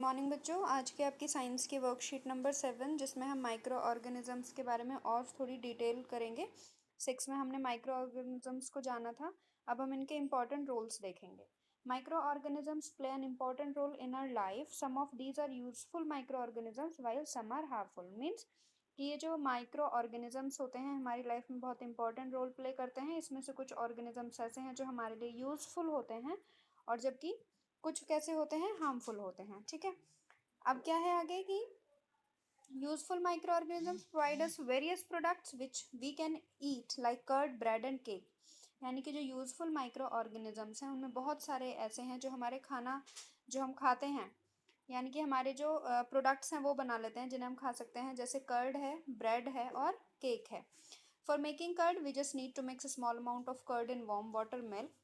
Morning बच्चों, आज के आपकी साइंस की वर्कशीट नंबर 7 जिसमें हम माइक्रो ऑर्गेनिजम्स के बारे में और थोड़ी डिटेल करेंगे। 6 में हमने माइक्रो ऑर्गेनिजम्स को जाना था। अब हम इनके इम्पॉर्टेंट रोल्स देखेंगे। Micro organisms play an important role in our life. Some of these are useful micro organisms while some are harmful. Means कि ये जो माइक्रो ऑर्गेनिजम्स होते हैं हमारी लाइफ में बहुत इंपॉर्टेंट रोल प्ले करते हैं। इसमें से कुछ ऑर्गेनिजम्स ऐसे हैं जो हमारे लिए यूजफुल होते हैं और जबकि कुछ कैसे होते हैं, हार्मफुल होते हैं। ठीक है, अब क्या है आगे कि useful micro organisms provide us various products which we can eat like curd, bread and cake. यानी कि जो यूजफुल माइक्रो ऑर्गेनिजम्स हैं उनमें बहुत सारे ऐसे हैं जो हमारे खाना जो हम खाते हैं, यानी कि हमारे जो प्रोडक्ट्स हैं वो बना लेते हैं जिन्हें हम खा सकते हैं, जैसे कर्ड है, ब्रेड है और केक है। For making curd we just need to mix a small amount of curd in warm water milk.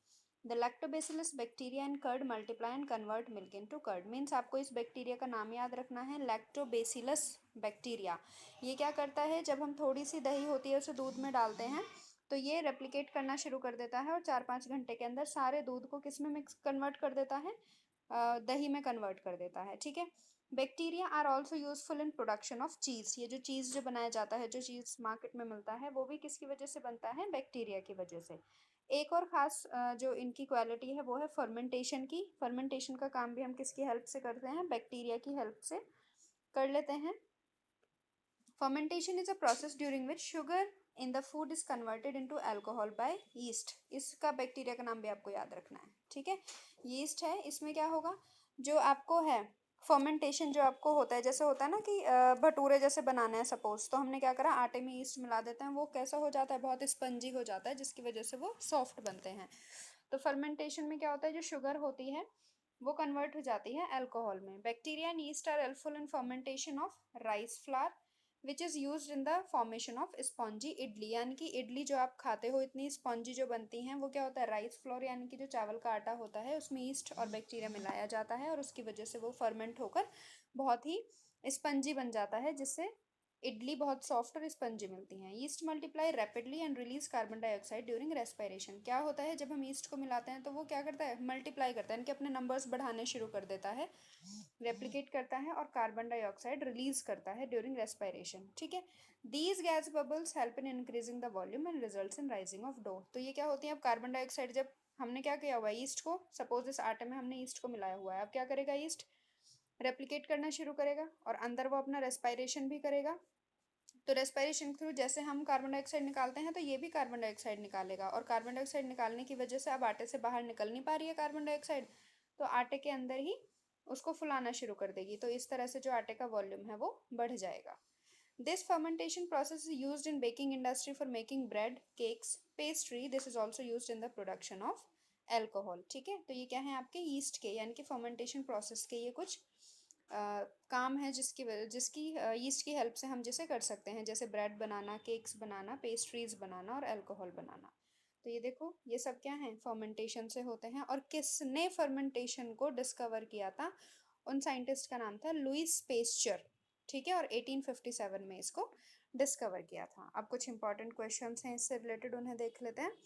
The lactobacillus bacteria in curd multiply and convert milk into curd. Means आपको इस bacteria का नाम याद रखना है, lactobacillus bacteria. ये क्या करता है, जब हम थोड़ी सी दही होती है उसे दूध में डालते हैं तो ये रेप्लिकेट करना शुरू कर देता है और 4-5 घंटे के अंदर सारे दूध को किस में मिक्स कन्वर्ट कर देता है, दही में कन्वर्ट कर देता है। ठीक है, bacteria are also useful in production of cheese. ये जो चीज़ जो बनाया जाता है, जो चीज़ मार्केट में मिलता है, वो भी किसकी वजह से बनता है, बैक्टीरिया की वजह से। एक और ख़ास जो इनकी क्वालिटी है वो है फर्मेंटेशन की। फर्मेंटेशन का काम भी हम किसकी हेल्प से करते हैं, बैक्टीरिया की हेल्प से कर लेते हैं। Fermentation is a process during which sugar in the food is converted into alcohol by yeast. इसका बैक्टीरिया का नाम भी आपको याद रखना है। ठीक है, यीस्ट है। इसमें क्या होगा, जो आपको है फर्मेंटेशन जो आपको होता है, जैसे होता है ना कि भटूरे जैसे बनाना है सपोज, तो हमने क्या करा, आटे में ईस्ट मिला देते हैं, वो कैसा हो जाता है, बहुत स्पंजी हो जाता है, जिसकी वजह से वो सॉफ्ट बनते हैं। तो फर्मेंटेशन में क्या होता है, जो शुगर होती है वो कन्वर्ट हो जाती है अल्कोहल में। Bacteria and yeast are helpful in fermentation of rice flour which is use in the formation of spongy idli. यानी कि इडली जो आप खाते हो इतनी स्पॉन्जी जो बनती हैं, वो क्या होता है, राइस फ्लोर यानी कि जो चावल का आटा होता है उसमें ईस्ट और बैक्टीरिया मिलाया जाता है और उसकी वजह से वो फर्मेंट होकर बहुत ही स्पंजी बन जाता है, जिससे इडली बहुत सॉफ्ट और स्पंजी मिलती हैं। East multiply rapidly and release carbon dioxide during respiration. क्या होता है, जब हम ईस्ट को मिलाते हैं तो वो क्या करता है, मल्टीप्लाई करता है, इनके अपने नंबर्स बढ़ाने शुरू कर देता है, रेप्लिकेट करता है और कार्बन डाइऑक्साइड रिलीज करता है ड्यूरिंग रेस्पिरेशन। ठीक है, these gas bubbles help in increasing the volume and results in rising of dough. तो ये क्या होती है, अब कार्बन डाइऑक्साइड जब हमने क्या किया हुआ है, ईस्ट को, सपोज इस आटे में हमने ईस्ट को मिलाया हुआ है, अब क्या करेगा, ईस्ट रेप्लिकेट करना शुरू करेगा और अंदर वो अपना रेस्पिरेशन भी करेगा। तो रेस्पिरेशन थ्रू जैसे हम कार्बन डाइऑक्साइड निकालते हैं तो ये भी कार्बन डाइऑक्साइड निकालेगा, और कार्बन डाइऑक्साइड निकालने की वजह से अब आटे से बाहर निकल नहीं पा रही है कार्बन डाइऑक्साइड, तो आटे के अंदर ही उसको फुलाना शुरू कर देगी। तो इस तरह से जो आटे का वॉल्यूम है वो बढ़ जाएगा। This fermentation process is used in baking industry for making bread, cakes, pastry. This is also used in the production of alcohol. ठीक है, तो ये क्या है आपके ईस्ट के यानी कि फर्मेंटेशन प्रोसेस के ये कुछ काम है जिसकी यीस्ट की हेल्प से हम जिसे कर सकते हैं, जैसे ब्रेड बनाना, केक्स बनाना, पेस्ट्रीज बनाना और अल्कोहल बनाना। तो ये देखो, ये सब क्या है, फर्मेंटेशन से होते हैं। और किसने फर्मेंटेशन को डिस्कवर किया था, उन साइंटिस्ट का नाम था लुइस पेस्चर। ठीक है, और 1857 में इसको डिस्कवर किया था। अब कुछ इंपॉर्टेंट क्वेश्चंस हैं इससे रिलेटेड, उन्हें देख लेते हैं।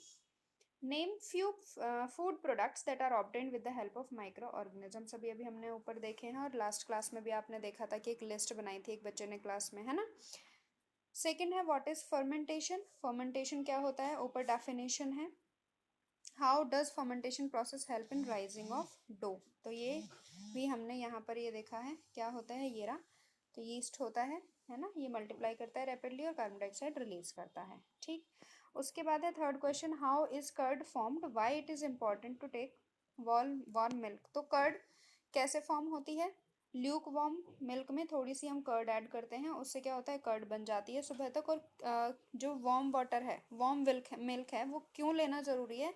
Name few food products that are obtained with the help of micro organisms. अभी अभी हमने ऊपर देखे हैं और लास्ट क्लास में भी आपने देखा था कि एक लिस्ट बनाई थी एक बच्चे ने क्लास में, है ना। सेकंड है व्हाट इज फर्मेंटेशन। फर्मेंटेशन क्या होता है, ऊपर डेफिनेशन है। How does fermentation process help in rising of dough. तो ये भी हमने यहाँ पर ये देखा है, क्या होता है, ये रहा। तो यीस्ट होता है ना, ये मल्टीप्लाई करता है रैपिडली और कार्बन डाइऑक्साइड रिलीज करता है। ठीक, उसके बाद है third question, how is curd formed, why it is important to take warm milk. तो कर्ड कैसे फॉर्म होती है, ल्यूक वार्म मिल्क में थोड़ी सी हम कर्ड ऐड करते हैं, उससे क्या होता है, कर्ड बन जाती है सुबह तक। और जो वार्म वाटर है, वार्म मिल्क है, वो क्यों लेना ज़रूरी है,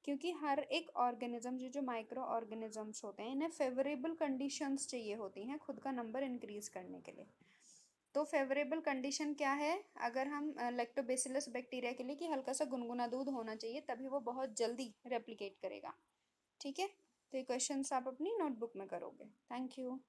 क्योंकि हर एक ऑर्गेनिज्म जो जो माइक्रो ऑर्गेनिजम्स होते हैं इन्हें फेवरेबल कंडीशंस चाहिए होती हैं खुद का नंबर इंक्रीज करने के लिए। तो फेवरेबल कंडीशन क्या है, अगर हम लैक्टोबैसिलस बैक्टीरिया के लिए कि हल्का सा गुनगुना दूध होना चाहिए, तभी वो बहुत जल्दी रेप्लिकेट करेगा। ठीक है, तो ये क्वेश्चंस आप अपनी नोटबुक में करोगे। Thank you.